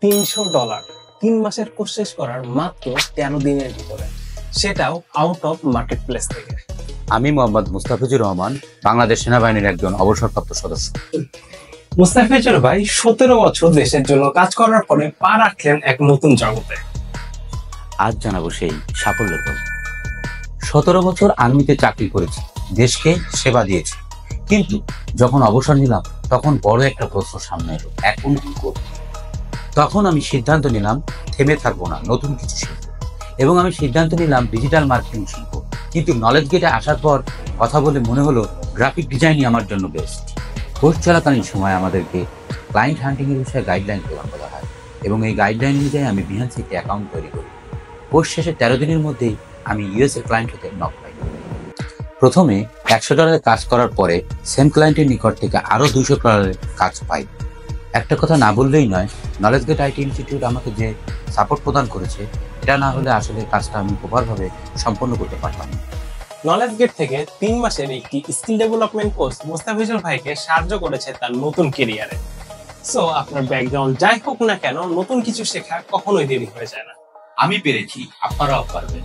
$300, 3 মাসের কোর্স শেষ করার মাত্র 13 দিনের ভিতরে, সেটাও আউট অফ মার্কেট প্লেস থেকে। আমি মোহাম্মদ মুস্তাফিজুর রহমান, বাংলাদেশ সেনাবাহিনীর একজন অবসরপ্রাপ্ত সদস্য। মুস্তাফিজুর ভাই 17 বছর দেশের জন্য কাজ করার পরে পা রাখলেন এক নতুন জগতে। আজ জানাবো সেই সাফল্যের গল্প। 17 বছর আর্মিতে চাকরি করেছি, দেশকে সেবা দিয়েছি, কিন্তু যখন অবসর নিলাম তখন বড় একটা প্রশ্ন সামনে এলো, এখন কি করব? তখন আমি সিদ্ধান্ত নিলাম থেমে থাকবো না, নতুন কিছু শিখবো। এবং আমি সিদ্ধান্ত নিলাম ডিজিটাল মার্কেটিং শিখবো। কিন্তু নলেজ গেটে আসার পর কথা বলে মনে হলো গ্রাফিক ডিজাইনই আমার জন্য বেস্ট। কোর্স চলাকালীন সময় আমাদেরকে ক্লায়েন্ট হান্টিং এর বিষয়ে গাইডলাইন প্রদান করা হয় এবং এই গাইডলাইন অনুযায়ী আমি বিহান থেকে অ্যাকাউন্ট তৈরি করি। কোর্স শেষে 13 দিনের মধ্যেই আমি ইউএস এর ক্লায়েন্ট হতে নক পাই। প্রথমে $100 কাজ করার পরে সেম ক্লায়েন্টের নিকট থেকে আরো $200 কাজ পাই। একটা কথা না বললেই নয়, নলেজ গেট আইটি ইনস্টিটিউট আমাকে যে সাপোর্ট প্রদান করেছে, এটা না হলে আসলে কাজটা আমি প্রপারভাবে সম্পন্ন করতে পারতাম না। নলেজ গেট থেকে 3 মাসের একটি স্কিল ডেভেলপমেন্ট কোর্স মুস্তাফিজুর ভাইকে সাহায্য করেছে তার নতুন ক্যারিয়ারে। সো আপনার ব্যাকগ্রাউন্ড যাই হোক না কেন, নতুন কিছু শেখা কখনোই দেরি হয়ে যায় না। আমি পেরেছি, আপনারাও পারবেন।